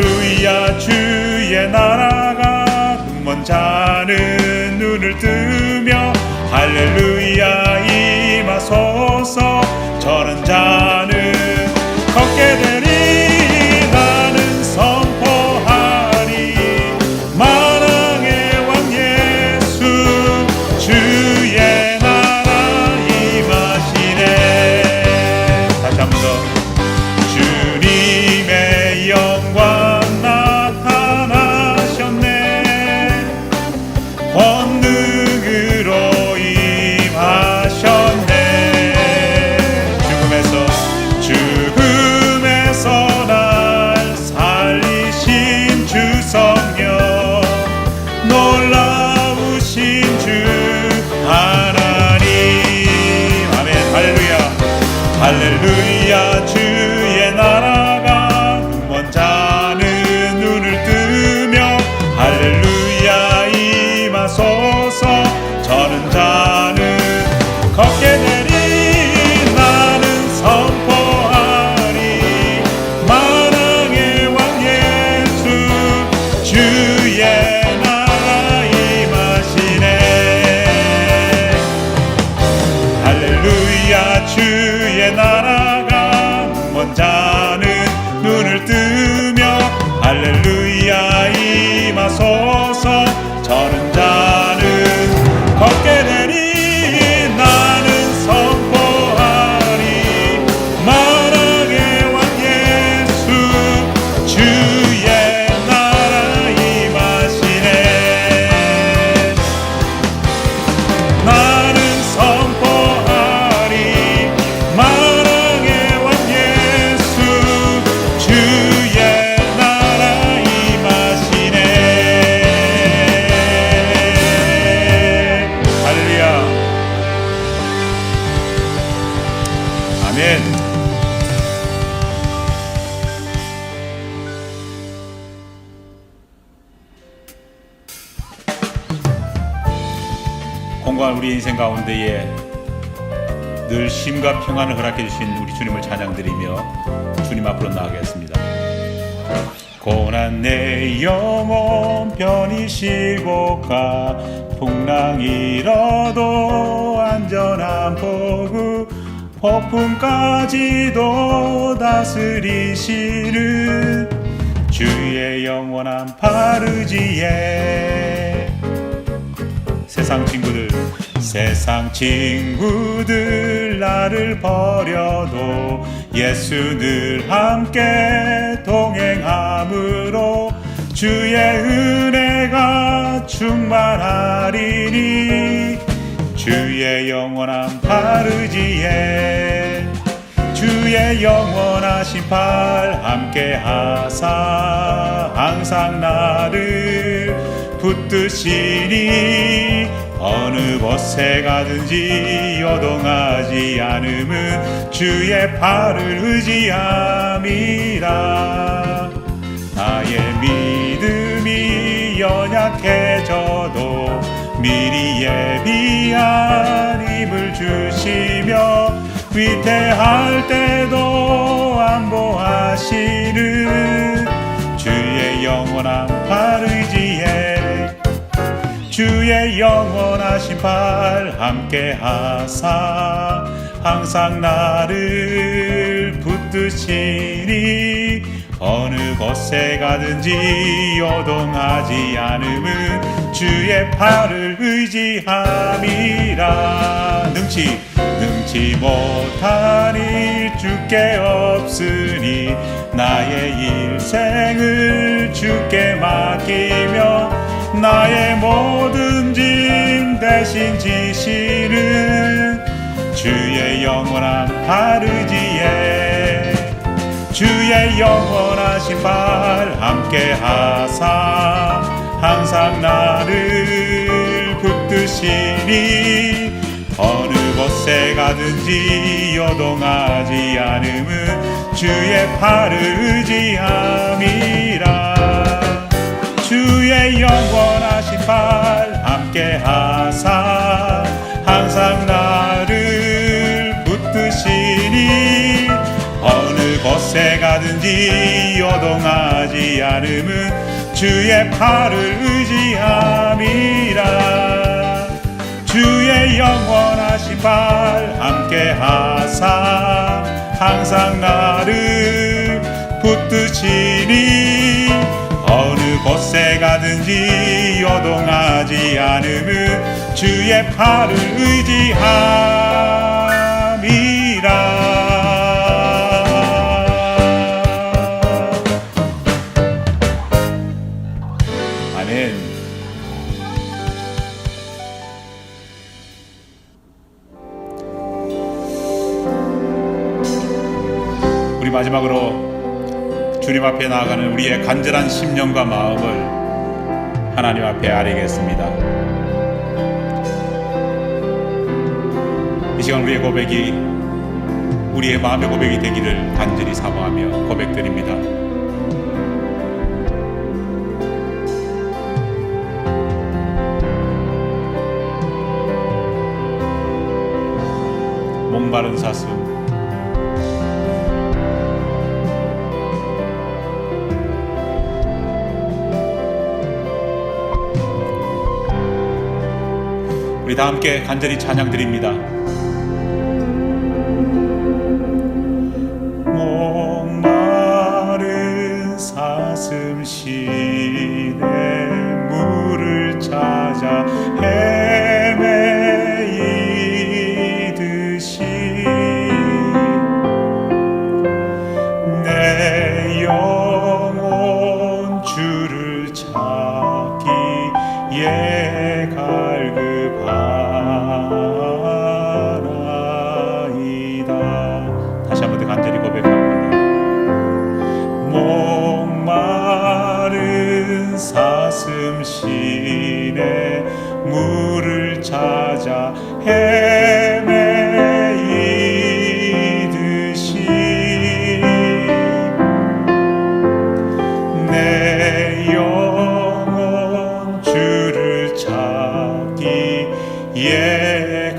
할렐루야 주의 나라가 눈먼 자는 눈을 뜨며 할렐루야 임하소서 저런 자는 걷게 되리 나는 선포하리 만왕의 왕 예수 주의 나라 임하시네. 다시 한 번 더 주님의 영광 나타나셨네 권능으로 임하셨네 죽음에서 날 살리신 주 성령 놀라우신 주 하나님 아멘. 할렐루야 할렐루야 주의 나라가 눈먼 자는 눈을 뜨며 할렐루야 임하소서 저는 자는 걷게 되리 나는 선포하리 만왕의 왕 예수 주의 나라 임하시네. 할렐루야 주의 나라가 눈먼 자는 눈을 뜨며 할렐루야 임하소서 저는 자는 걷게 되리 나는 선포하리 만왕의 왕 예수 주의 나라 임하시네. 나는 선포하리 만왕의 왕 예수 주의 나라 임하시네. 할렐루야 아멘. 공고한 우리 인생 가운데에 늘 쉼과 평안을 허락해 주신 우리 주님을 찬양드리며 주님 앞으로 나아가겠습니다. 고난 내 영혼 편히 쉬고 가 풍랑이라도 안전한 포구 폭풍까지도 다스리시는 주의 영원한 바르지에 세상 친구들 나를 버려도 예수 늘 함께 동행함으로 주의 은혜가 충만하리니 주의 영원한 바르지에 주의 영원하신 팔 함께 하사 항상 나를 붙드시니 어느 곳에 가든지 요동하지 않음은 주의 팔을 의지함이라. 나의 믿음이 연약해져도 미리 예비한 힘을 주시며 위태할 때도 안보하시는 주의 영원한 팔 의지에 주의 영원하신 팔 함께 하사 항상 나를 붙드시니 어느 곳에 가든지 요동하지 않음은 주의 팔을 의지함이라. 능치 못한 일 주께 없으니 나의 일생을 주께 맡기며 나의 모든 짐 대신 지시는 주의 영원한 팔 의지에 주의 영원하신 팔 함께 하사 항상 나를 붙드시니 어느 곳에 가든지 요동하지 않음은 주의 팔을 의지함이라. 주의 영원하신 팔 함께 하사 항상 나를 붙드시니 어느 곳에 가든지 요동하지 않음은 않음은 주의 팔을 의지함이라. 주의 영원하신 팔 함께 하사 항상 나를 붙드시니 어느 곳에 가든지 요동하지 않음은 주의 팔을 의지함이라. 아멘. 우리 마지막으로 주님 앞에 나아가는 우리의 간절한 심령과 마음을 하나님 앞에 아뢰겠습니다. 이 시간 우리의 고백이 우리의 마음의 고백이 되기를 간절히 사모하며 고백드립니다. 목마른 사슴, 우리 다 함께 간절히 찬양드립니다. 목마른 사슴 시내 물을 찾아 헤매이듯이 내 영혼 주를 찾기에 갈급하나이다. 다시 한 번 더 간절히 고백합니다. 목마른 사슴 시내 물을 찾아 헤매이듯이 내 영혼 주를 찾기에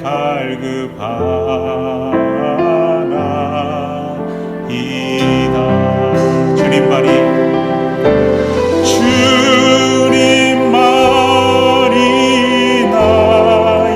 갈급하나이다. 주님 말이 나의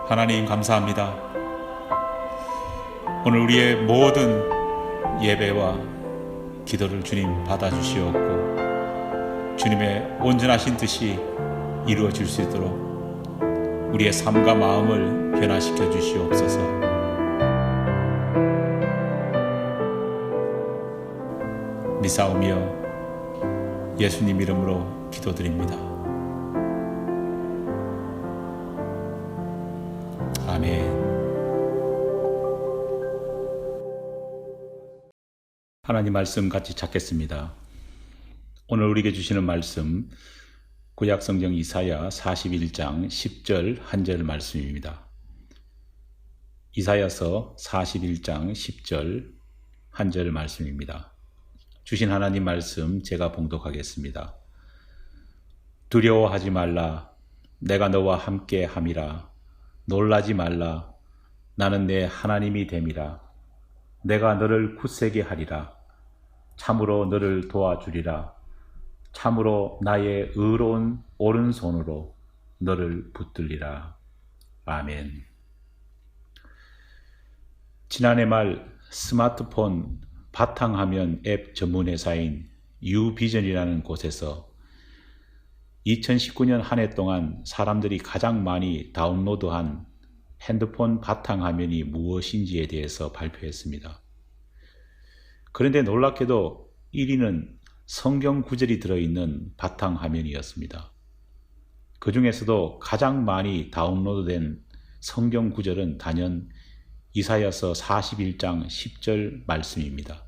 하나님 감사합니다. 오늘 우리의 모든 예배와 기도를 주님 받아주시옵고 주님의 온전하신 뜻이 이루어질 수 있도록 우리의 삶과 마음을 변화시켜 주시옵소서. 미사오며 예수님 이름으로 기도드립니다. 아멘. 하나님 말씀 같이 찾겠습니다. 오늘 우리에게 주시는 말씀 구약성경 이사야 41장 10절 한절 말씀입니다. 이사야서 41장 10절 한절 말씀입니다. 주신 하나님 말씀 제가 봉독하겠습니다. 두려워하지 말라. 내가 너와 함께 함이라. 놀라지 말라. 나는 내 하나님이 됨이라. 내가 너를 굳세게 하리라. 참으로 너를 도와주리라. 참으로 나의 의로운 오른손으로 너를 붙들리라. 아멘. 지난해 말 스마트폰 바탕화면 앱 전문회사인 유비전이라는 곳에서 2019년 한 해 동안 사람들이 가장 많이 다운로드한 핸드폰 바탕화면이 무엇인지에 대해서 발표했습니다. 그런데 놀랍게도 1위는 성경 구절이 들어있는 바탕화면이었습니다. 그 중에서도 가장 많이 다운로드된 성경 구절은 단연 이사야서 41장 10절 말씀입니다.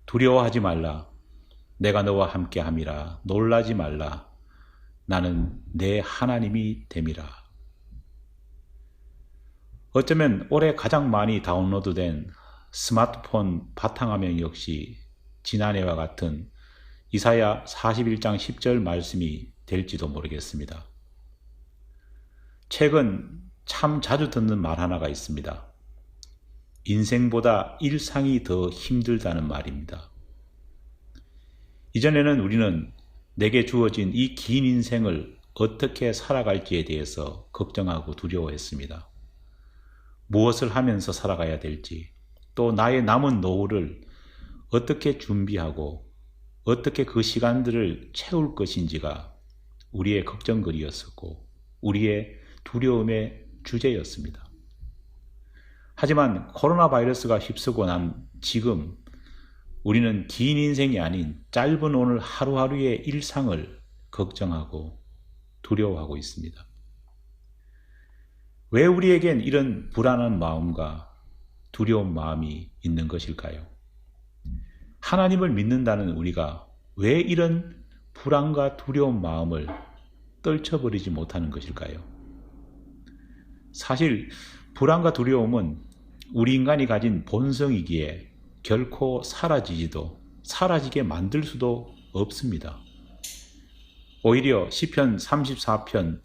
두려워하지 말라. 내가 너와 함께 함이라. 놀라지 말라. 나는 내 하나님이 됨이라. 어쩌면 올해 가장 많이 다운로드된 스마트폰 바탕화면 역시 지난해와 같은 이사야 41장 10절 말씀이 될지도 모르겠습니다. 최근 참 자주 듣는 말 하나가 있습니다. 인생보다 일상이 더 힘들다는 말입니다. 이전에는 우리는 내게 주어진 이 긴 인생을 어떻게 살아갈지에 대해서 걱정하고 두려워했습니다. 무엇을 하면서 살아가야 될지, 또 나의 남은 노후를 어떻게 준비하고 어떻게 그 시간들을 채울 것인지가 우리의 걱정거리였었고 우리의 두려움의 주제였습니다. 하지만 코로나 바이러스가 휩쓰고 난 지금 우리는 긴 인생이 아닌 짧은 오늘 하루하루의 일상을 걱정하고 두려워하고 있습니다. 왜 우리에겐 이런 불안한 마음과 두려운 마음이 있는 것일까요? 하나님을 믿는다는 우리가 왜 이런 불안과 두려운 마음을 떨쳐버리지 못하는 것일까요? 사실 불안과 두려움은 우리 인간이 가진 본성이기에 결코 사라지게 만들 수도 없습니다. 오히려 시편 34편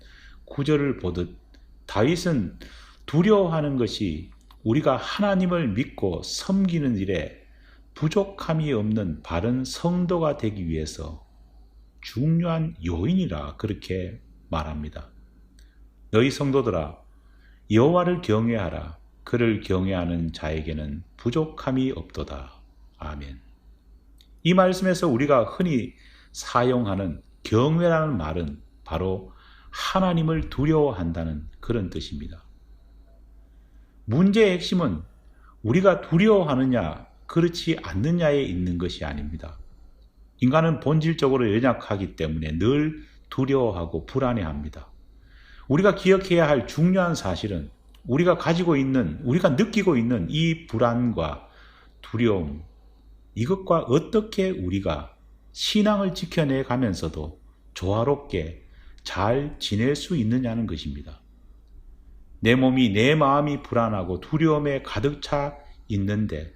9절을 보듯 다윗은 두려워하는 것이 우리가 하나님을 믿고 섬기는 일에 부족함이 없는 바른 성도가 되기 위해서 중요한 요인이라 그렇게 말합니다. 너희 성도들아 여호와를 경외하라. 그를 경외하는 자에게는 부족함이 없도다. 아멘. 이 말씀에서 우리가 흔히 사용하는 경외라는 말은 바로 하나님을 두려워한다는 그런 뜻입니다. 문제의 핵심은 우리가 두려워하느냐 그렇지 않느냐에 있는 것이 아닙니다. 인간은 본질적으로 연약하기 때문에 늘 두려워하고 불안해합니다. 우리가 기억해야 할 중요한 사실은 우리가 느끼고 있는 이 불안과 두려움, 이것과 어떻게 우리가 신앙을 지켜내 가면서도 조화롭게 잘 지낼 수 있느냐는 것입니다. 내 마음이 불안하고 두려움에 가득 차 있는데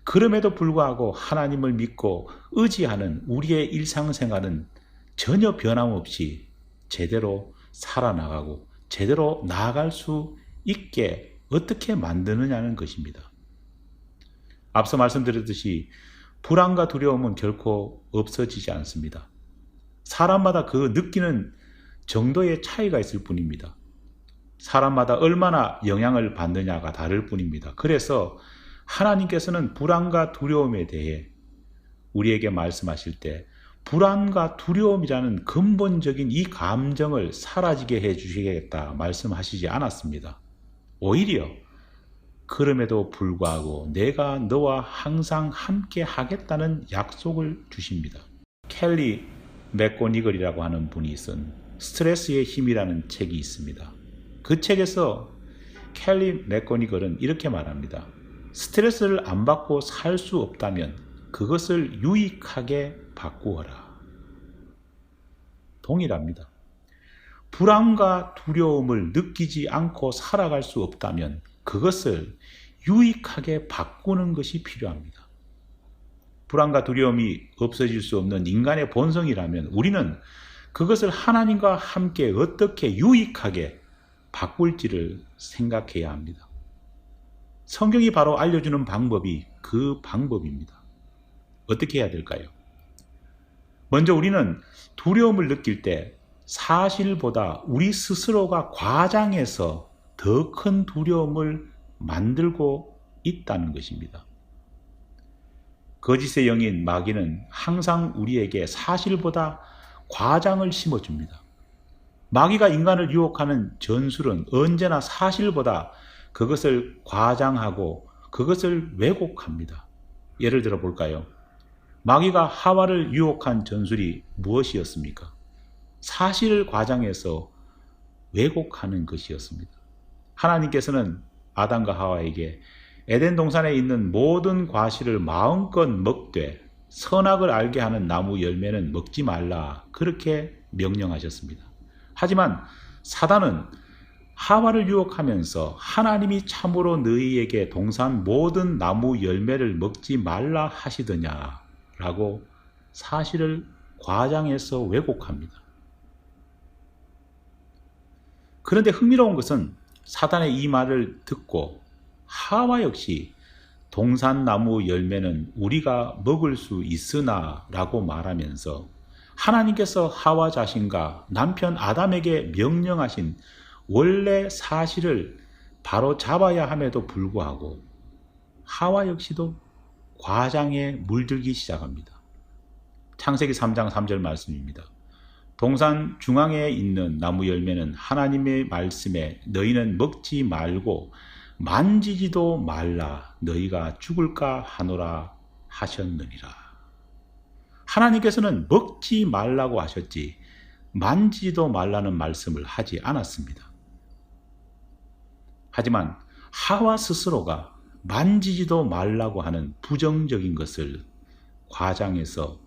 그럼에도 불구하고 하나님을 믿고 의지하는 우리의 일상생활은 전혀 변함없이 제대로 살아나가고 제대로 나아갈 수 있게 어떻게 만드느냐는 것입니다. 앞서 말씀드렸듯이 불안과 두려움은 결코 없어지지 않습니다. 사람마다 그 느끼는 정도의 차이가 있을 뿐입니다. 사람마다 얼마나 영향을 받느냐가 다를 뿐입니다. 그래서 하나님께서는 불안과 두려움에 대해 우리에게 말씀하실 때 불안과 두려움이라는 근본적인 이 감정을 사라지게 해주시겠다 말씀하시지 않았습니다. 오히려 그럼에도 불구하고 내가 너와 항상 함께 하겠다는 약속을 주십니다. 켈리 맥고니걸이라고 하는 분이 쓴 스트레스의 힘이라는 책이 있습니다. 그 책에서 켈리 맥고니걸은 이렇게 말합니다. 스트레스를 안 받고 살 수 없다면 그것을 유익하게 바꾸어라. 동일합니다. 불안과 두려움을 느끼지 않고 살아갈 수 없다면 그것을 유익하게 바꾸는 것이 필요합니다. 불안과 두려움이 없어질 수 없는 인간의 본성이라면 우리는 그것을 하나님과 함께 어떻게 유익하게 바꿀지를 생각해야 합니다. 성경이 바로 알려주는 방법이 그 방법입니다. 어떻게 해야 될까요? 먼저 우리는 두려움을 느낄 때 사실보다 우리 스스로가 과장해서 더 큰 두려움을 만들고 있다는 것입니다. 거짓의 영인 마귀는 항상 우리에게 사실보다 과장을 심어줍니다. 마귀가 인간을 유혹하는 전술은 언제나 사실보다 그것을 과장하고 그것을 왜곡합니다. 예를 들어 볼까요? 마귀가 하와를 유혹한 전술이 무엇이었습니까? 사실을 과장해서 왜곡하는 것이었습니다. 하나님께서는 아담과 하와에게 에덴 동산에 있는 모든 과실을 마음껏 먹되 선악을 알게 하는 나무 열매는 먹지 말라 그렇게 명령하셨습니다. 하지만 사단은 하와를 유혹하면서 하나님이 참으로 너희에게 동산 모든 나무 열매를 먹지 말라 하시더냐 라고 사실을 과장해서 왜곡합니다. 그런데 흥미로운 것은 사단의 이 말을 듣고 하와 역시 동산나무 열매는 우리가 먹을 수 있으나 라고 말하면서 하나님께서 하와 자신과 남편 아담에게 명령하신 원래 사실을 바로 잡아야 함에도 불구하고 하와 역시도 과장에 물들기 시작합니다. 창세기 3장 3절 말씀입니다. 동산 중앙에 있는 나무 열매는 하나님의 말씀에 너희는 먹지 말고 만지지도 말라 너희가 죽을까 하노라 하셨느니라. 하나님께서는 먹지 말라고 하셨지 만지지도 말라는 말씀을 하지 않았습니다. 하지만 하와 스스로가 만지지도 말라고 하는 부정적인 것을 과장해서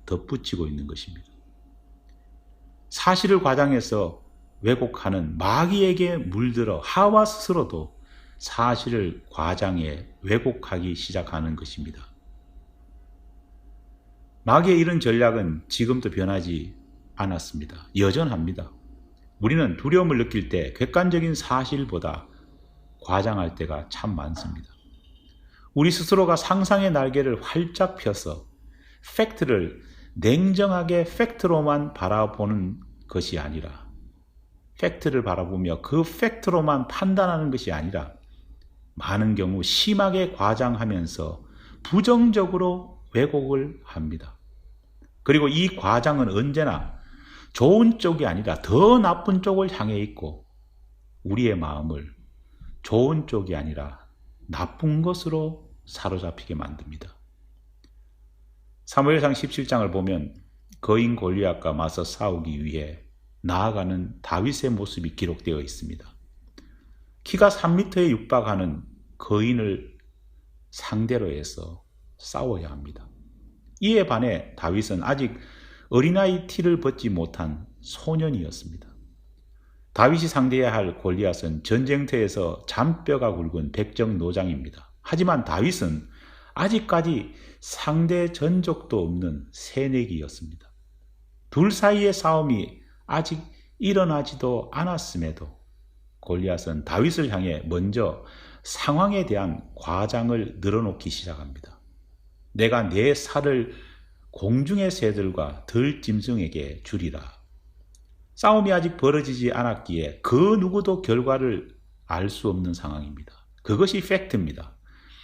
덧붙이고 있는 것입니다. 사실을 과장해서 왜곡하는 마귀에게 물들어 하와 스스로도 사실을 과장해 왜곡하기 시작하는 것입니다. 마귀의 이런 전략은 지금도 변하지 않았습니다. 여전합니다. 우리는 두려움을 느낄 때 객관적인 사실보다 과장할 때가 참 많습니다. 우리 스스로가 상상의 날개를 활짝 펴서 팩트를 냉정하게 팩트로만 바라보는 것이 아니라 팩트를 바라보며 그 팩트로만 판단하는 것이 아니라 많은 경우 심하게 과장하면서 부정적으로 왜곡을 합니다. 그리고 이 과장은 언제나 좋은 쪽이 아니라 더 나쁜 쪽을 향해 있고 우리의 마음을 좋은 쪽이 아니라 나쁜 것으로 사로잡히게 만듭니다. 사무엘상 17장을 보면 거인 골리앗과 맞서 싸우기 위해 나아가는 다윗의 모습이 기록되어 있습니다. 키가 3m에 육박하는 거인을 상대로 해서 싸워야 합니다. 이에 반해 다윗은 아직 어린아이 티를 벗지 못한 소년이었습니다. 다윗이 상대해야 할 골리앗은 전쟁터에서 잔뼈가 굵은 백정노장입니다. 하지만 다윗은 아직까지 상대 전적도 없는 새내기였습니다. 둘 사이의 싸움이 아직 일어나지도 않았음에도 골리앗은 다윗을 향해 먼저 상황에 대한 과장을 늘어놓기 시작합니다. 내가 내 살을 공중의 새들과 들짐승에게 주리라. 싸움이 아직 벌어지지 않았기에 그 누구도 결과를 알 수 없는 상황입니다. 그것이 팩트입니다.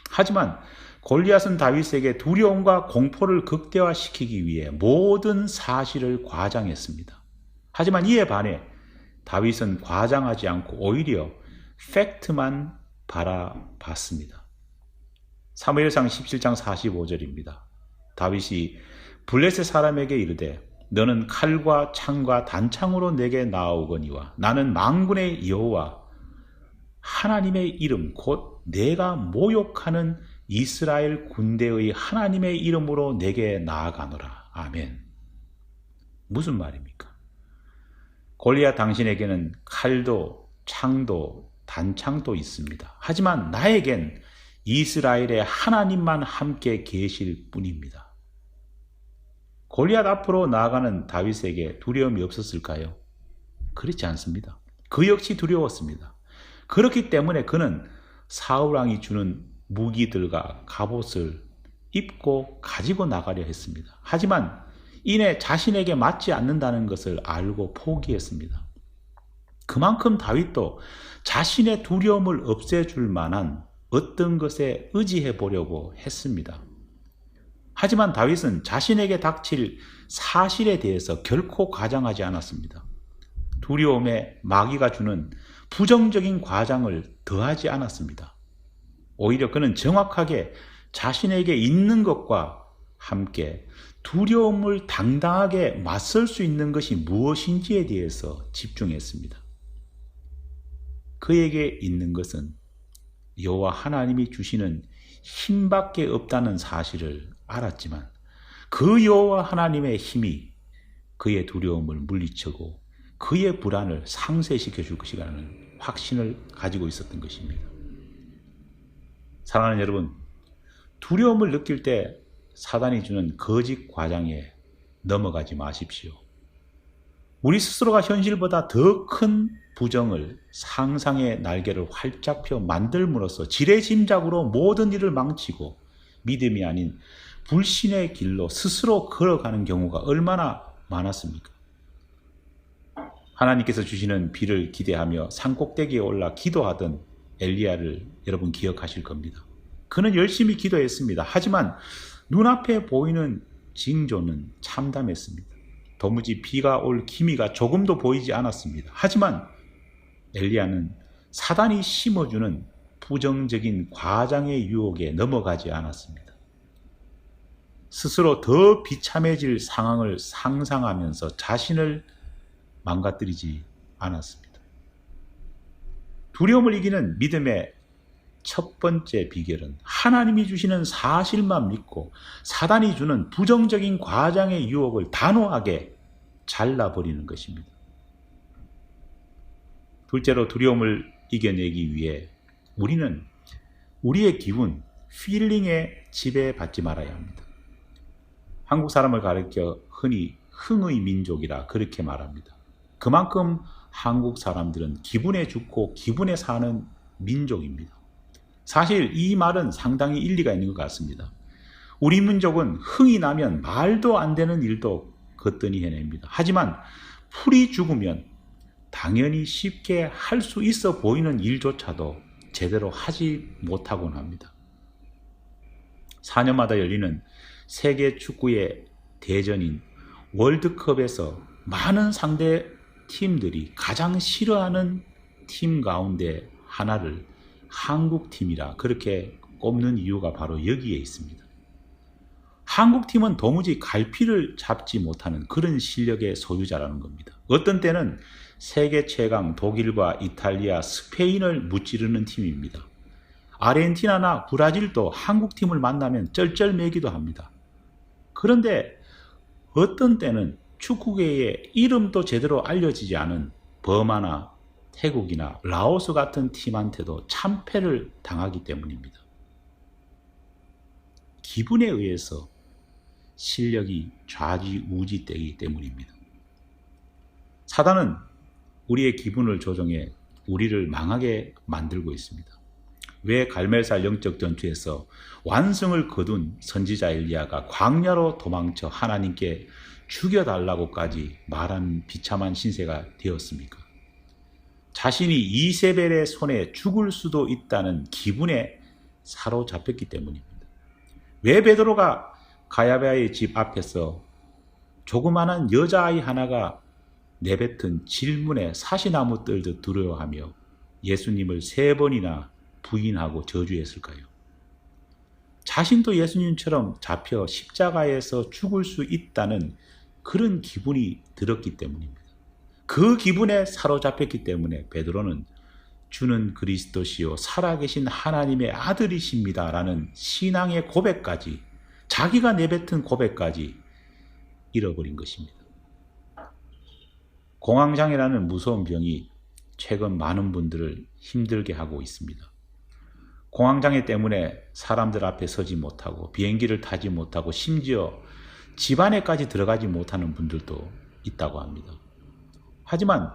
하지만 골리앗은 다윗에게 두려움과 공포를 극대화시키기 위해 모든 사실을 과장했습니다. 하지만 이에 반해 다윗은 과장하지 않고 오히려 팩트만 바라봤습니다. 사무엘상 17장 45절입니다. 다윗이 블레셋 사람에게 이르되 너는 칼과 창과 단창으로 내게 나아오거니와 나는 만군의 여호와 하나님의 이름 곧 내가 모욕하는 이스라엘 군대의 하나님의 이름으로 내게 나아가노라. 아멘. 무슨 말입니까? 골리앗 당신에게는 칼도 창도 단창도 있습니다. 하지만 나에겐 이스라엘의 하나님만 함께 계실 뿐입니다. 골리앗 앞으로 나아가는 다윗에게 두려움이 없었을까요? 그렇지 않습니다. 그 역시 두려웠습니다. 그렇기 때문에 그는 사울왕이 주는 무기들과 갑옷을 입고 가지고 나가려 했습니다. 하지만 이내 자신에게 맞지 않는다는 것을 알고 포기했습니다. 그만큼 다윗도 자신의 두려움을 없애줄 만한 어떤 것에 의지해 보려고 했습니다. 하지만 다윗은 자신에게 닥칠 사실에 대해서 결코 과장하지 않았습니다. 두려움에 마귀가 주는 부정적인 과장을 더하지 않았습니다. 오히려 그는 정확하게 자신에게 있는 것과 함께 두려움을 당당하게 맞설 수 있는 것이 무엇인지에 대해서 집중했습니다. 그에게 있는 것은 여호와 하나님이 주시는 힘밖에 없다는 사실을 알았지만 그 여호와 하나님의 힘이 그의 두려움을 물리치고 그의 불안을 상쇄시켜 줄 것이라는 확신을 가지고 있었던 것입니다. 사랑하는 여러분, 두려움을 느낄 때 사단이 주는 거짓 과장에 넘어가지 마십시오. 우리 스스로가 현실보다 더 큰 부정을 상상의 날개를 활짝 펴 만들므로써 지레짐작으로 모든 일을 망치고 믿음이 아닌 불신의 길로 스스로 걸어가는 경우가 얼마나 많았습니까? 하나님께서 주시는 비를 기대하며 산꼭대기에 올라 기도하던 엘리야를 여러분 기억하실 겁니다. 그는 열심히 기도했습니다. 하지만 눈앞에 보이는 징조는 참담했습니다. 도무지 비가 올 기미가 조금도 보이지 않았습니다. 하지만 엘리야는 사단이 심어주는 부정적인 과장의 유혹에 넘어가지 않았습니다. 스스로 더 비참해질 상황을 상상하면서 자신을 망가뜨리지 않았습니다. 두려움을 이기는 믿음의 첫 번째 비결은 하나님이 주시는 사실만 믿고 사단이 주는 부정적인 과장의 유혹을 단호하게 잘라버리는 것입니다. 둘째로 두려움을 이겨내기 위해 우리는 우리의 기분, 필링에 지배받지 말아야 합니다. 한국 사람을 가리켜 흔히 흥의 민족이라 그렇게 말합니다. 그만큼 한국 사람들은 기분에 죽고 기분에 사는 민족입니다. 사실 이 말은 상당히 일리가 있는 것 같습니다. 우리 민족은 흥이 나면 말도 안 되는 일도 거뜬히 해냅니다. 하지만 풀이 죽으면 당연히 쉽게 할 수 있어 보이는 일조차도 제대로 하지 못하곤 합니다. 4년마다 열리는 세계 축구의 대전인 월드컵에서 많은 상대 팀들이 가장 싫어하는 팀 가운데 하나를 한국팀이라 그렇게 꼽는 이유가 바로 여기에 있습니다. 한국팀은 도무지 갈피를 잡지 못하는 그런 실력의 소유자라는 겁니다. 어떤 때는 세계 최강 독일과 이탈리아, 스페인을 무찌르는 팀입니다. 아르헨티나나 브라질도 한국팀을 만나면 쩔쩔매기도 합니다. 그런데 어떤 때는 축구계의 이름도 제대로 알려지지 않은 버마나 태국이나 라오스 같은 팀한테도 참패를 당하기 때문입니다. 기분에 의해서 실력이 좌지우지되기 때문입니다. 사단은 우리의 기분을 조종해 우리를 망하게 만들고 있습니다. 왜 갈멜살 영적 전투에서 완성을 거둔 선지자 엘리야가 광야로 도망쳐 하나님께 죽여달라고까지 말한 비참한 신세가 되었습니까? 자신이 이세벨의 손에 죽을 수도 있다는 기분에 사로잡혔기 때문입니다. 왜 베드로가 가야바의 집 앞에서 조그마한 여자아이 하나가 내뱉은 질문에 사시나무 떨듯 두려워하며 예수님을 3번이나 부인하고 저주했을까요? 자신도 예수님처럼 잡혀 십자가에서 죽을 수 있다는 그런 기분이 들었기 때문입니다. 그 기분에 사로잡혔기 때문에 베드로는 주는 그리스도시요 살아계신 하나님의 아들이십니다 라는 신앙의 고백까지, 자기가 내뱉은 고백까지 잃어버린 것입니다. 공황장애라는 무서운 병이 최근 많은 분들을 힘들게 하고 있습니다. 공황장애 때문에 사람들 앞에 서지 못하고 비행기를 타지 못하고 심지어 집 안에까지 들어가지 못하는 분들도 있다고 합니다. 하지만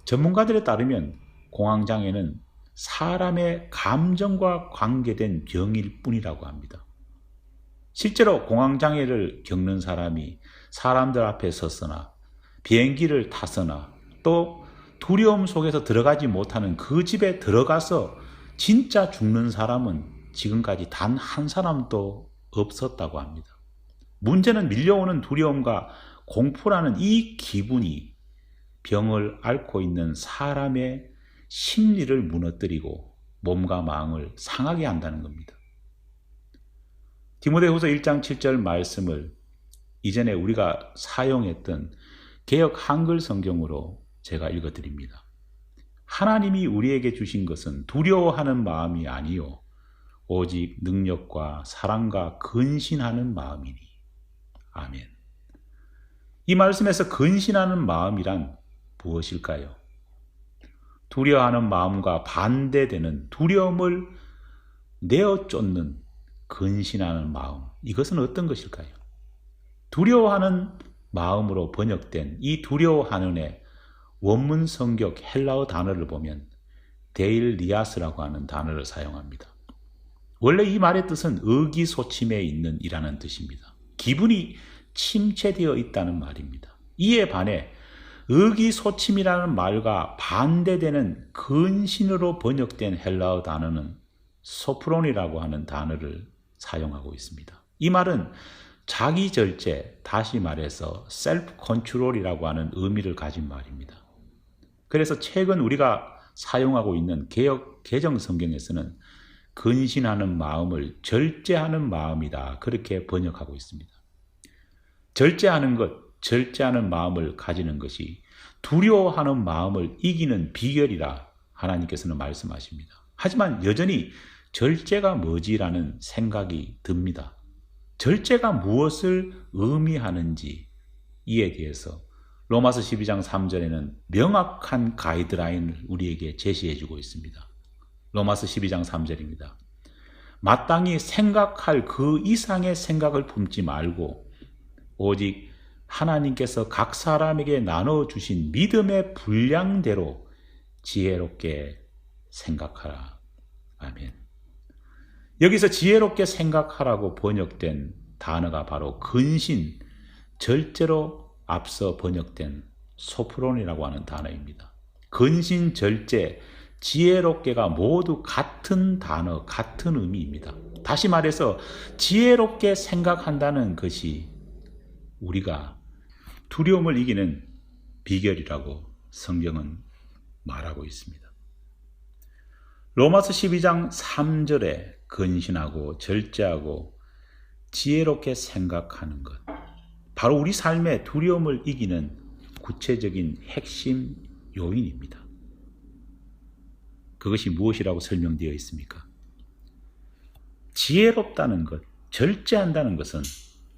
전문가들에 따르면 공황장애는 사람의 감정과 관계된 병일 뿐이라고 합니다. 실제로 공황장애를 겪는 사람이 사람들 앞에 서거나 비행기를 타거나 또 두려움 속에서 들어가지 못하는 그 집에 들어가서 진짜 죽는 사람은 지금까지 단 한 사람도 없었다고 합니다. 문제는 밀려오는 두려움과 공포라는 이 기분이 병을 앓고 있는 사람의 심리를 무너뜨리고 몸과 마음을 상하게 한다는 겁니다. 디모데후서 1장 7절 말씀을 이전에 우리가 사용했던 개역 한글 성경으로 제가 읽어드립니다. 하나님이 우리에게 주신 것은 두려워하는 마음이 아니요 오직 능력과 사랑과 근신하는 마음이니. 아멘. 이 말씀에서 근신하는 마음이란 무엇일까요? 두려워하는 마음과 반대되는 두려움을 내어 쫓는 근신하는 마음, 이것은 어떤 것일까요? 두려워하는 마음으로 번역된 이 두려워하는의 원문 성격 헬라어 단어를 보면 데일리아스라고 하는 단어를 사용합니다. 원래 이 말의 뜻은 의기소침해 있는 이라는 뜻입니다. 기분이 침체되어 있다는 말입니다. 이에 반해 의기소침이라는 말과 반대되는 근신으로 번역된 헬라어 단어는 소프론이라고 하는 단어를 사용하고 있습니다. 이 말은 자기 절제, 다시 말해서 셀프 컨트롤이라고 하는 의미를 가진 말입니다. 그래서 최근 우리가 사용하고 있는 개역 개정 성경에서는 근신하는 마음을 절제하는 마음이다, 그렇게 번역하고 있습니다. 절제하는 것, 절제하는 마음을 가지는 것이 두려워하는 마음을 이기는 비결이라 하나님께서는 말씀하십니다. 하지만 여전히 절제가 뭐지라는 생각이 듭니다. 절제가 무엇을 의미하는지 이에 대해서 로마서 12장 3절에는 명확한 가이드라인을 우리에게 제시해주고 있습니다. 로마서 12장 3절입니다. 마땅히 생각할 그 이상의 생각을 품지 말고 오직 하나님께서 각 사람에게 나눠주신 믿음의 분량대로 지혜롭게 생각하라. 아멘. 여기서 지혜롭게 생각하라고 번역된 단어가 바로 근신, 절제로 앞서 번역된 소프론이라고 하는 단어입니다. 근신, 절제, 지혜롭게가 모두 같은 단어, 같은 의미입니다. 다시 말해서 지혜롭게 생각한다는 것이 우리가 두려움을 이기는 비결이라고 성경은 말하고 있습니다. 로마서 12장 3절에 근신하고 절제하고 지혜롭게 생각하는 것, 바로 우리 삶의 두려움을 이기는 구체적인 핵심 요인입니다. 그것이 무엇이라고 설명되어 있습니까? 지혜롭다는 것, 절제한다는 것은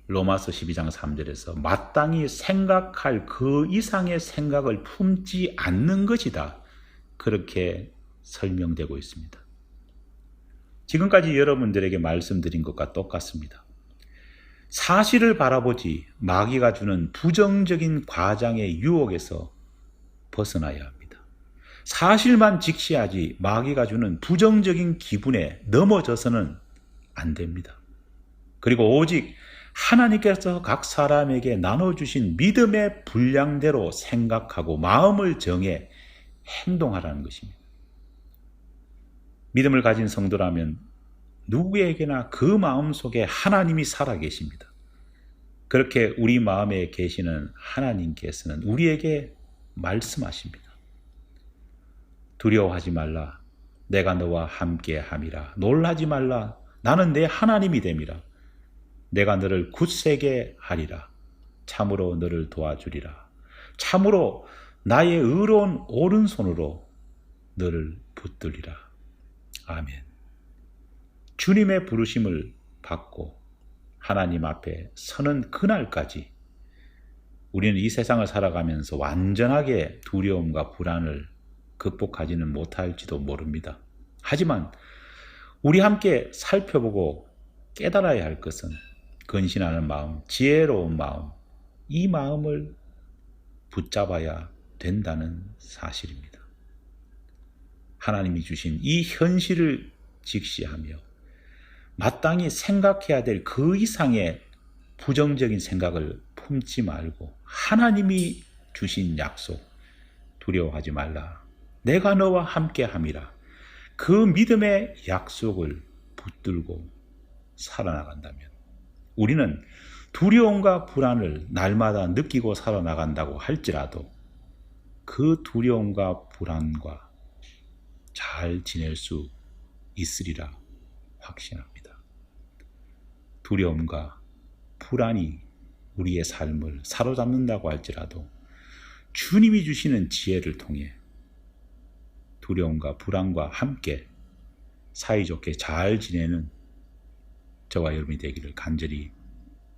로마서 12장 3절에서 마땅히 생각할 그 이상의 생각을 품지 않는 것이다, 그렇게 설명되고 있습니다. 지금까지 여러분들에게 말씀드린 것과 똑같습니다. 사실을 바라보지 마귀가 주는 부정적인 과장의 유혹에서 벗어나야 합니다. 사실만 직시하지 마귀가 주는 부정적인 기분에 넘어져서는 안 됩니다. 그리고 오직 하나님께서 각 사람에게 나눠주신 믿음의 분량대로 생각하고 마음을 정해 행동하라는 것입니다. 믿음을 가진 성도라면 누구에게나 그 마음 속에 하나님이 살아계십니다. 그렇게 우리 마음에 계시는 하나님께서는 우리에게 말씀하십니다. 두려워하지 말라. 내가 너와 함께 함이라. 놀라지 말라. 나는 내 하나님이 됨이라. 내가 너를 굳세게 하리라. 참으로 너를 도와주리라. 참으로 나의 의로운 오른손으로 너를 붙들리라. 아멘. 주님의 부르심을 받고 하나님 앞에 서는 그날까지 우리는 이 세상을 살아가면서 완전하게 두려움과 불안을 극복하지는 못할지도 모릅니다. 하지만 우리 함께 살펴보고 깨달아야 할 것은 근신하는 마음, 지혜로운 마음, 이 마음을 붙잡아야 된다는 사실입니다. 하나님이 주신 이 현실을 직시하며 마땅히 생각해야 될 그 이상의 부정적인 생각을 품지 말고 하나님이 주신 약속, 두려워하지 말라. 내가 너와 함께 함이라. 그 믿음의 약속을 붙들고 살아나간다면 우리는 두려움과 불안을 날마다 느끼고 살아나간다고 할지라도 그 두려움과 불안과 잘 지낼 수 있으리라 확신합니다. 두려움과 불안이 우리의 삶을 사로잡는다고 할지라도 주님이 주시는 지혜를 통해 두려움과 불안과 함께 사이좋게 잘 지내는 저와 여러분이 되기를 간절히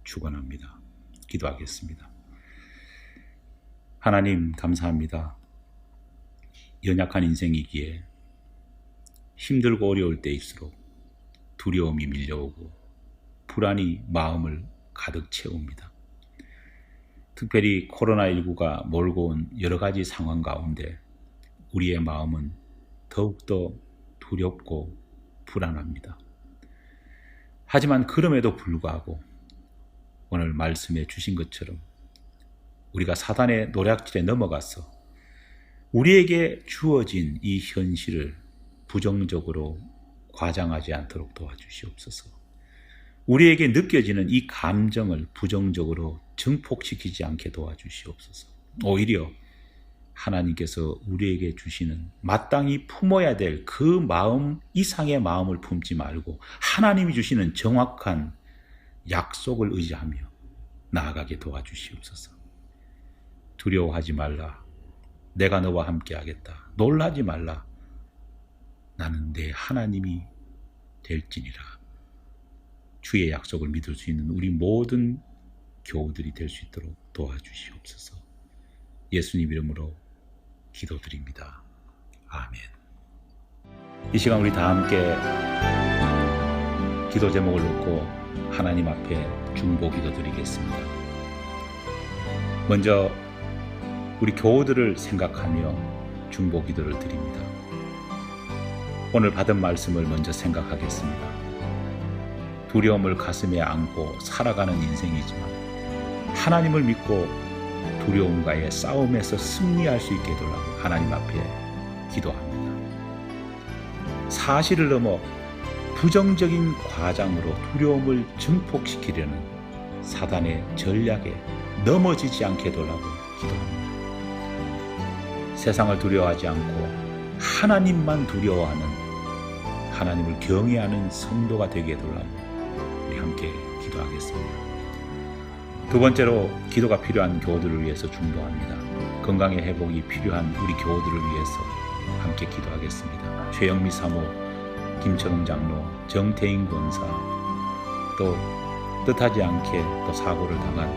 축원합니다. 기도하겠습니다. 하나님 감사합니다. 연약한 인생이기에 힘들고 어려울 때일수록 두려움이 밀려오고 불안이 마음을 가득 채웁니다. 특별히 코로나19가 몰고 온 여러 가지 상황 가운데 우리의 마음은 더욱더 두렵고 불안합니다. 하지만 그럼에도 불구하고 오늘 말씀해 주신 것처럼 우리가 사단의 노략질에 넘어가서 우리에게 주어진 이 현실을 부정적으로 과장하지 않도록 도와주시옵소서. 우리에게 느껴지는 이 감정을 부정적으로 증폭시키지 않게 도와주시옵소서. 오히려 하나님께서 우리에게 주시는 마땅히 품어야 될 그 마음 이상의 마음을 품지 말고 하나님이 주시는 정확한 약속을 의지하며 나아가게 도와주시옵소서. 두려워하지 말라. 내가 너와 함께 하겠다. 놀라지 말라. 나는 내 하나님이 될지니라. 주의 약속을 믿을 수 있는 우리 모든 교우들이 될 수 있도록 도와주시옵소서. 예수님 이름으로 기도드립니다. 아멘. 이 시간 우리 다 함께 기도 제목을 놓고 하나님 앞에 중보 기도드리겠습니다. 먼저 우리 교우들을 생각하며 중보 기도를 드립니다. 오늘 받은 말씀을 먼저 생각하겠습니다. 두려움을 가슴에 안고 살아가는 인생이지만 하나님을 믿고 두려움과의 싸움에서 승리할 수 있게 해달라고 하나님 앞에 기도합니다. 사실을 넘어 부정적인 과장으로 두려움을 증폭시키려는 사단의 전략에 넘어지지 않게 해달라고 기도합니다. 세상을 두려워하지 않고 하나님만 두려워하는, 하나님을 경외하는 성도가 되게 해달라고 우리 함께 기도하겠습니다. 두 번째로 기도가 필요한 교우들을 위해서 중보합니다. 건강의 회복이 필요한 우리 교우들을 위해서 함께 기도하겠습니다. 최영미 사모, 김철웅 장로, 정태인 권사, 또 뜻하지 않게 또 사고를 당한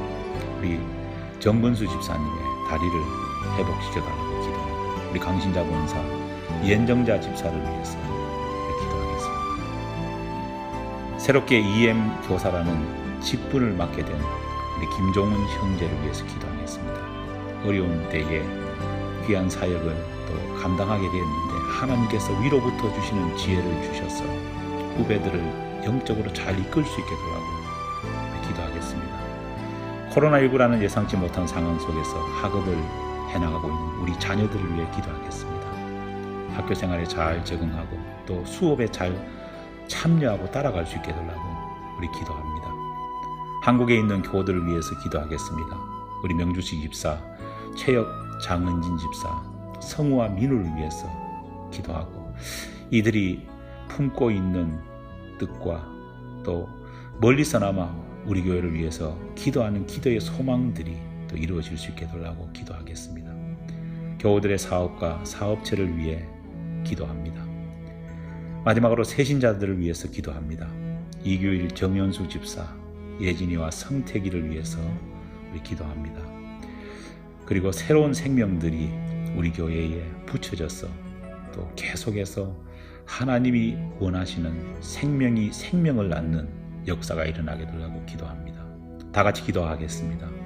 우리 정근수 집사님의 다리를 회복시켜달라고 기도합니다. 우리 강신자 권사, 이현정자 집사를 위해서 기도하겠습니다. 새롭게 EM 교사라는 직분을 맡게 된 우리 김종훈 형제를 위해서 기도하겠습니다. 어려운 때에 귀한 사역을 또 감당하게 되었는데 하나님께서 위로부터 주시는 지혜를 주셔서 후배들을 영적으로 잘 이끌 수 있게 해달라고 기도하겠습니다. 코로나19라는 예상치 못한 상황 속에서 학업을 해나가고 있는 우리 자녀들을 위해 기도하겠습니다. 학교 생활에 잘 적응하고 또 수업에 잘 참여하고 따라갈 수 있게 해달라고 우리 기도합니다. 한국에 있는 교우들을 위해서 기도하겠습니다. 우리 명주식 집사, 최혁 장은진 집사, 성우와 민우를 위해서 기도하고 이들이 품고 있는 뜻과 또 멀리서나마 우리 교회를 위해서 기도하는 기도의 소망들이 또 이루어질 수 있게 해달라고 기도하겠습니다. 교우들의 사업과 사업체를 위해 기도합니다. 마지막으로 새신자들을 위해서 기도합니다. 이규일 정연수 집사, 예진이와 성태기를 위해서 우리 기도합니다. 그리고 새로운 생명들이 우리 교회에 붙여져서 또 계속해서 하나님이 원하시는 생명이 생명을 낳는 역사가 일어나게 되라고 기도합니다. 다 같이 기도하겠습니다.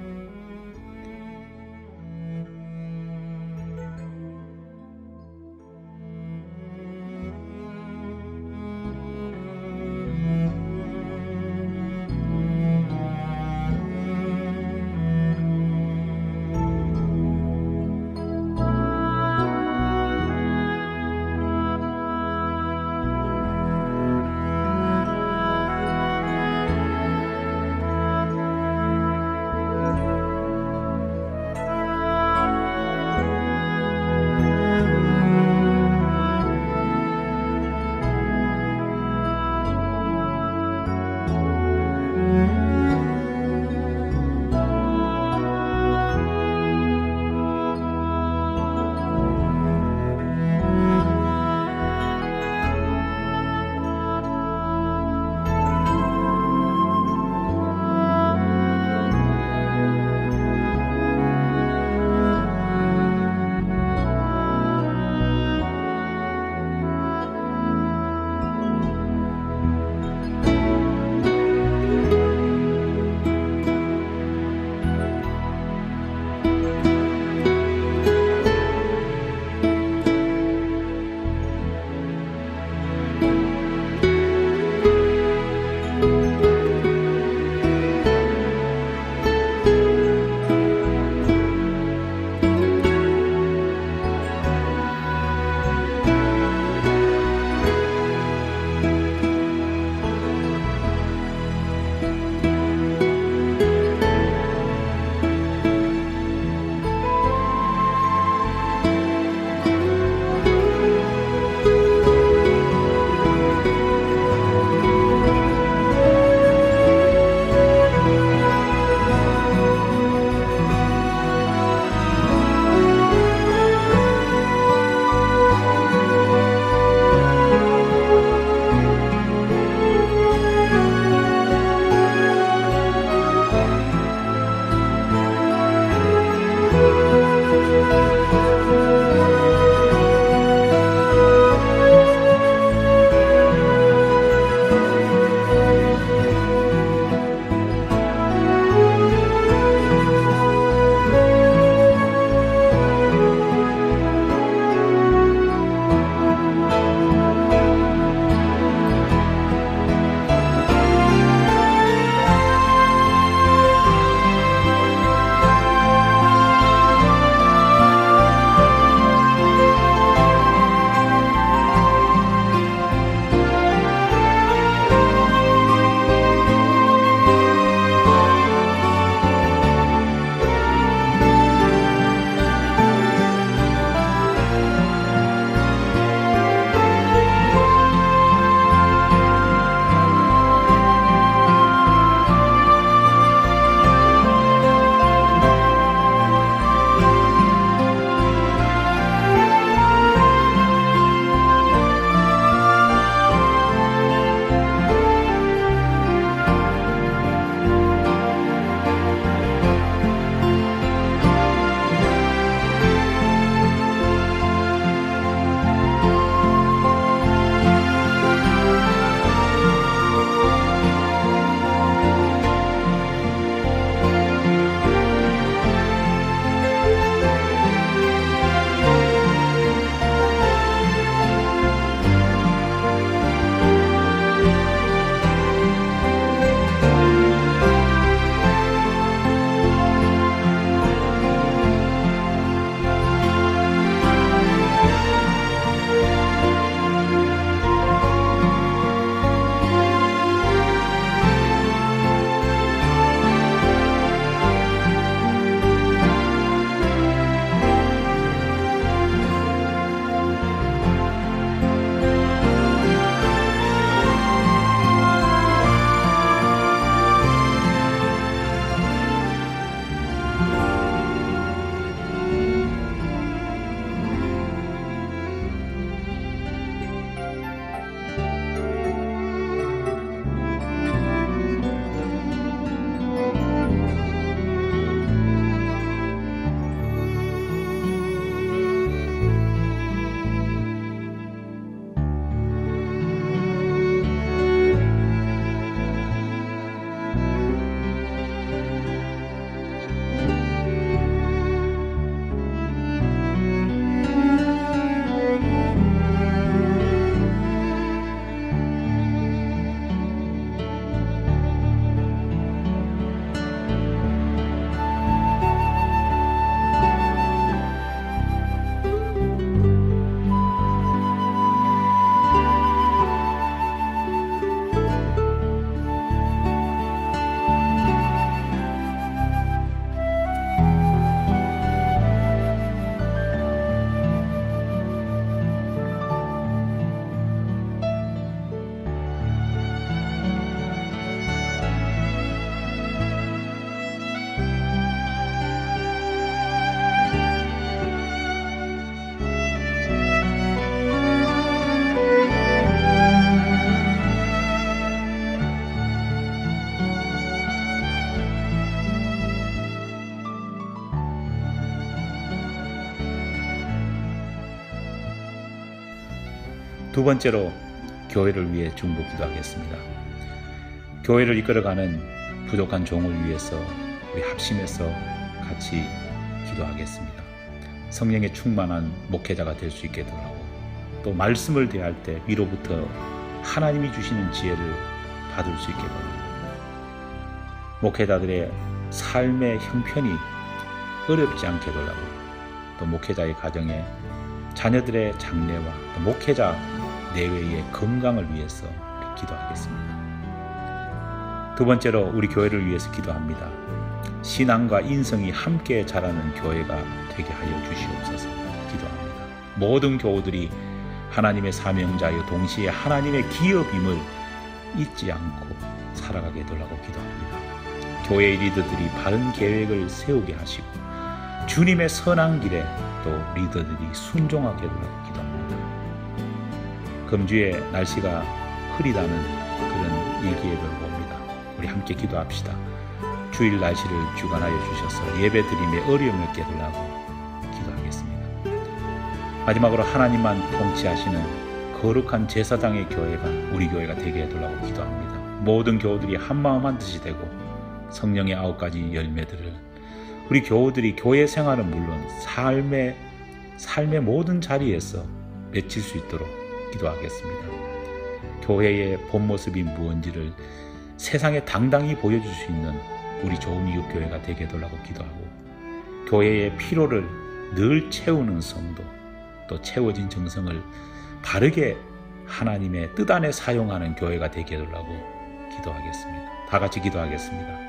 두 번째로 교회를 위해 중보 기도하겠습니다. 교회를 이끌어가는 부족한 종을 위해서 우리 합심해서 같이 기도하겠습니다. 성령의 충만한 목회자가 될 수 있게 해달라고, 또 말씀을 대할 때 위로부터 하나님이 주시는 지혜를 받을 수 있게 해달라고, 목회자들의 삶의 형편이 어렵지 않게 해달라고, 또 목회자의 가정에 자녀들의 장래와 또 목회자 내외의 건강을 위해서 기도하겠습니다. 두 번째로 우리 교회를 위해서 기도합니다. 신앙과 인성이 함께 자라는 교회가 되게 하여 주시옵소서 기도합니다. 모든 교우들이 하나님의 사명자여 동시에 하나님의 기업임을 잊지 않고 살아가게 해달라고 기도합니다. 교회 리더들이 바른 계획을 세우게 하시고 주님의 선한 길에 또 리더들이 순종하게 해달라고 기도합니다. 금주에 날씨가 흐리다는 그런 일기예보를 봅니다. 우리 함께 기도합시다. 주일 날씨를 주관하여 주셔서 예배드림에 어려움을 깨달라고 기도하겠습니다. 마지막으로 하나님만 통치하시는 거룩한 제사장의 교회가 우리 교회가 되게 해달라고 기도합니다. 모든 교우들이 한마음 한뜻이 되고 성령의 9가지 열매들을 우리 교우들이 교회 생활은 물론 삶의 모든 자리에서 맺힐 수 있도록 기도하겠습니다. 교회의 본 모습이 무언지를 세상에 당당히 보여줄 수 있는 우리 좋은 이웃 교회가 되게 해달라고 기도하고, 교회의 피로를 늘 채우는 성도, 또 채워진 정성을 바르게 하나님의 뜻 안에 사용하는 교회가 되게 해달라고 기도하겠습니다. 다 같이 기도하겠습니다.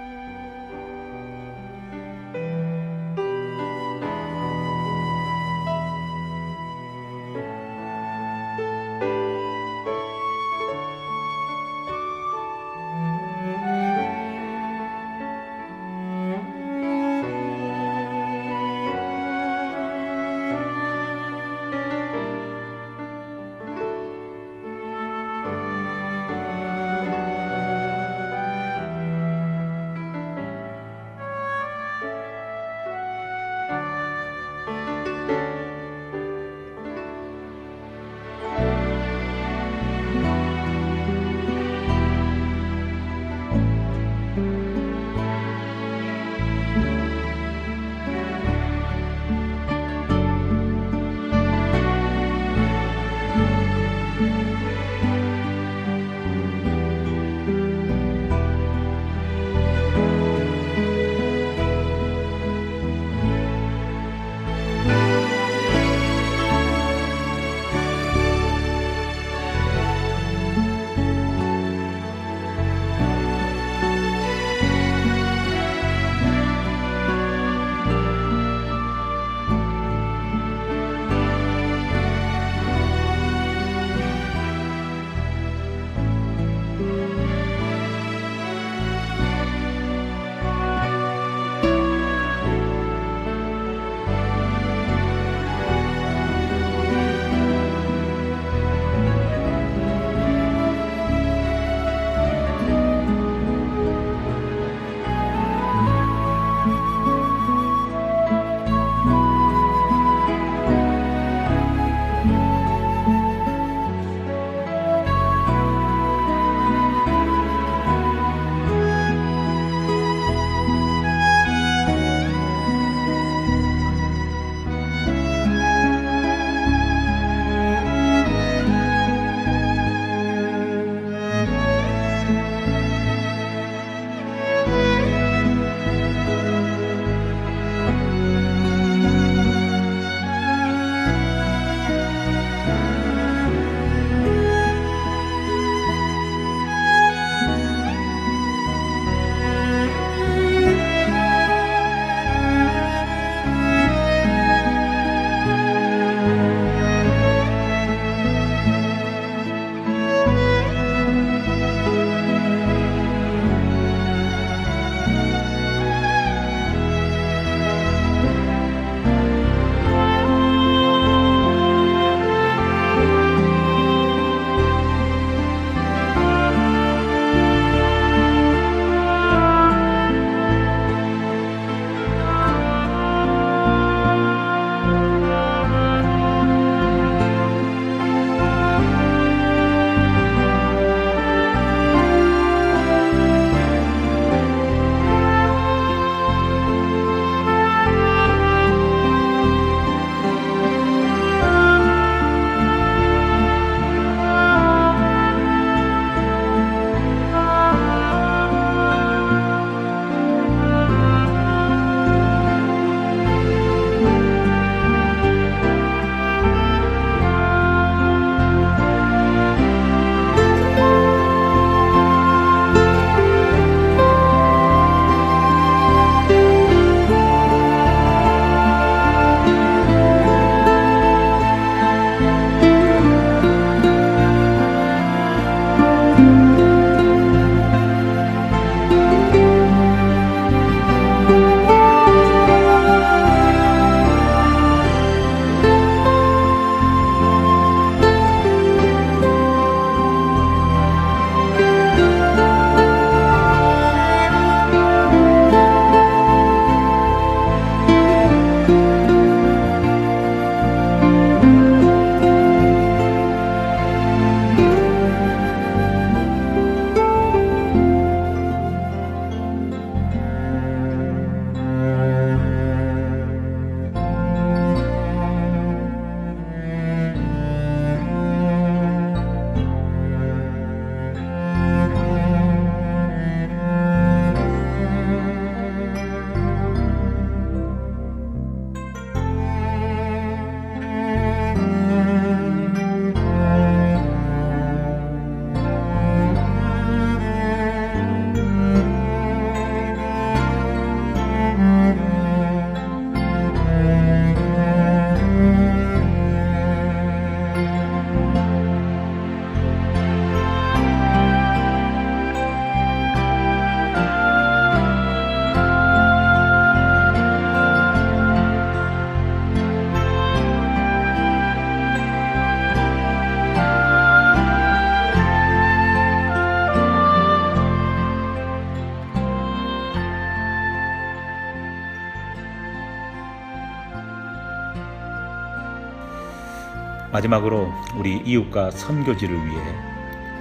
마지막으로 우리 이웃과 선교지를 위해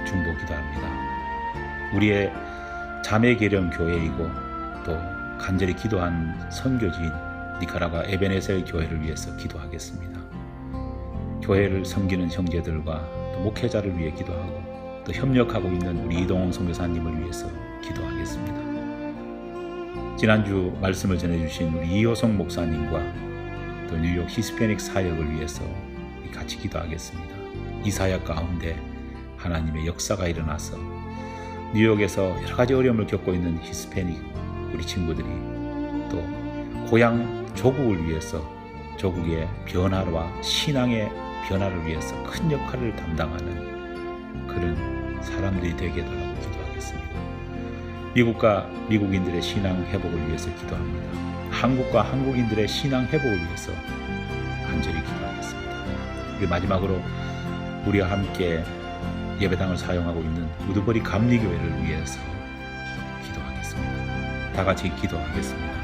중보 기도합니다. 우리의 자매계령 교회이고 또 간절히 기도한 선교지인 니카라과 에베네셀 교회를 위해서 기도하겠습니다. 교회를 섬기는 형제들과 또 목회자를 위해 기도하고 또 협력하고 있는 우리 이동훈 선교사님을 위해서 기도하겠습니다. 지난주 말씀을 전해주신 우리 이호성 목사님과 또 뉴욕 히스패닉 사역을 위해서 같이 기도하겠습니다. 이 사역 가운데 하나님의 역사가 일어나서 뉴욕에서 여러 가지 어려움을 겪고 있는 히스패닉 우리 친구들이 또 고향 조국을 위해서 조국의 변화와 신앙의 변화를 위해서 큰 역할을 담당하는 그런 사람들이 되게 해달라고 기도하겠습니다. 미국과 미국인들의 신앙 회복을 위해서 기도합니다. 한국과 한국인들의 신앙 회복을 위해서 간절히 기도하겠습니다. 그리고 마지막으로 우리와 함께 예배당을 사용하고 있는 우드버리 감리교회를 위해서 기도하겠습니다. 다 같이 기도하겠습니다.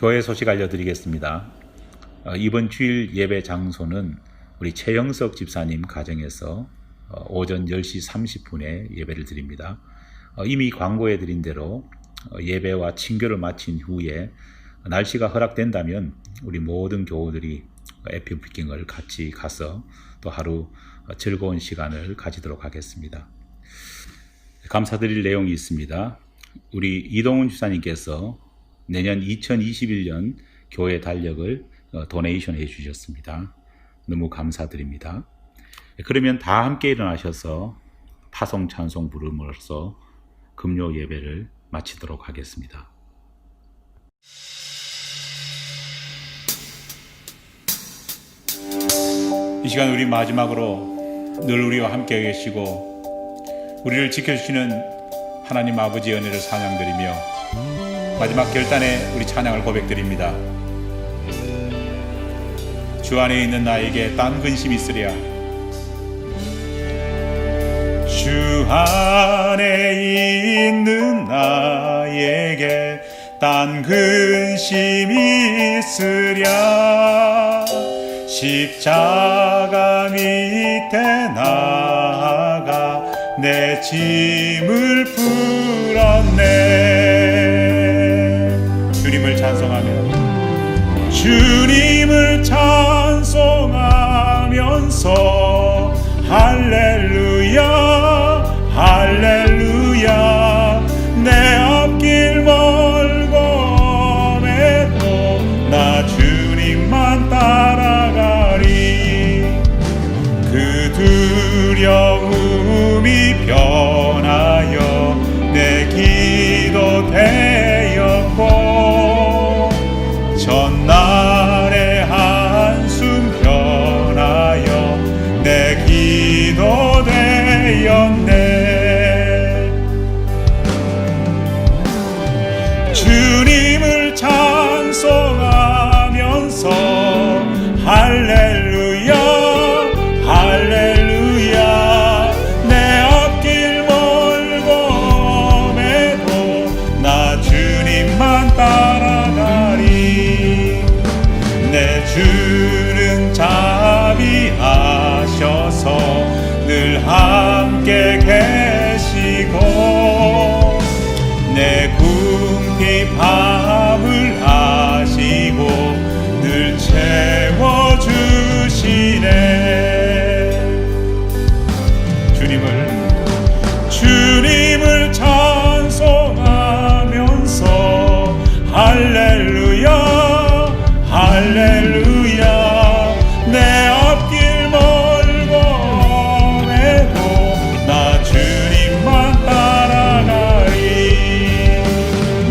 교회 소식 알려드리겠습니다. 이번 주일 예배 장소는 우리 최영석 집사님 가정에서 오전 10시 30분에 예배를 드립니다. 이미 광고해 드린 대로 예배와 친교를 마친 후에 날씨가 허락된다면 우리 모든 교우들이 에피 부킹을 같이 가서 또 하루 즐거운 시간을 가지도록 하겠습니다. 감사드릴 내용이 있습니다. 우리 이동훈 집사님께서 내년 2021년 교회 달력을 도네이션 해 주셨습니다. 너무 감사드립니다. 그러면 다 함께 일어나셔서 파송 찬송 부름으로써 금요 예배를 마치도록 하겠습니다. 이 시간 우리 마지막으로 늘 우리와 함께 계시고 우리를 지켜주시는 하나님 아버지의 은혜를 찬양드리며 마지막 결단에 우리 찬양을 고백드립니다. 주 안에 있는 나에게 딴 근심이 있으랴. 주 안에 있는 나에게 딴 근심이 있으랴. 십자가 밑에 나아가 내 짐을 풀었네. 주님을 찬송하며 주님을 찬송하면서 할렐루야 할렐루야. 내 앞길 멀고 매도 나 주님만 따라가리. 그 두려움이 변하여 내 기도 되었고 전날의 한숨 변하여 내 기도 되었네. 주님을 찬송하면서 할렐루야 할렐루야. 내 앞길 멀고 매도 나 주님만 따라가리. 내 주는 자비하셔서 늘 함께 계시고 내 궁핍함을 아시고 늘 채워주시네. 주님을 찬송하면서 할렐루야 할렐루야. 내 앞길 멀고 매도 나 주님만 따라가리.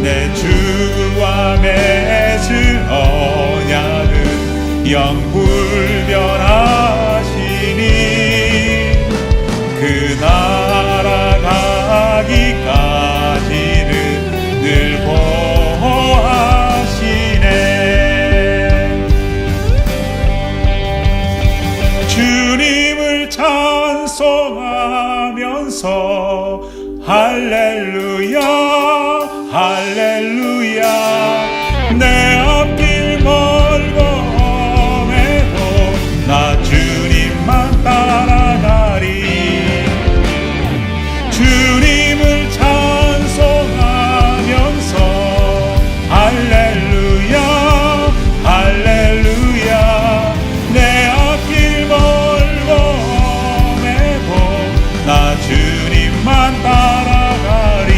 내 주와 맺은 언약은 영불변하시니 그 나라 가기까지는 늘 보호하시네. 주님을 찬송하면서 할렐루야 할렐루야. 내 앞길 멀고 매도 나 주님만 따라가리. 주님을 찬송하면서 할렐루야 할렐루야. 내 앞길 멀고 매도 나 주님만 따라가리.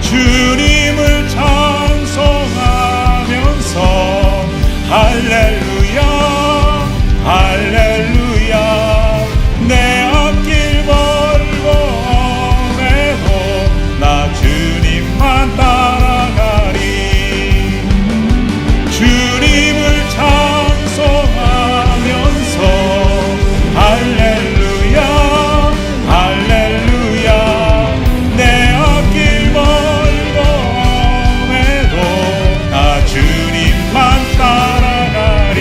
주님을 찬송하면서 할렐루야 할렐루야. 내 앞길 멀고 매도 나 주님만 따라가리. 주님을 찬송하면서 할렐루야 할렐루야. 내 앞길 멀고 매도 나 주님만 따라가리.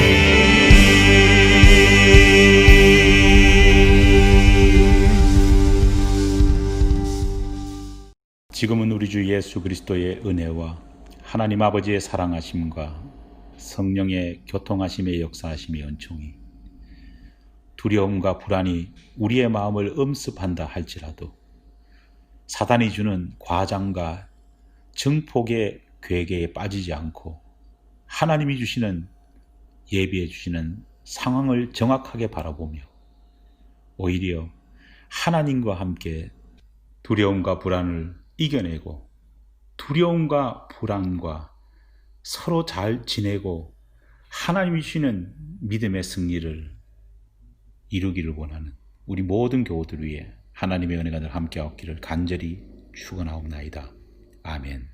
지금은 우리 주 예수 그리스도의 은혜와 하나님 아버지의 사랑하심과 성령의 교통하심의 역사하심의 은총이 두려움과 불안이 우리의 마음을 엄습한다 할지라도 사단이 주는 과장과 증폭의 괴계에 빠지지 않고 하나님이 주시는 예비해 주시는 상황을 정확하게 바라보며 오히려 하나님과 함께 두려움과 불안을 이겨내고 두려움과 불안과 서로 잘 지내고 하나님이 주시는 믿음의 승리를 이루기를 원하는 우리 모든 교우들 위해 하나님의 은혜가 늘 함께하기를 간절히 축원하옵나이다. 아멘.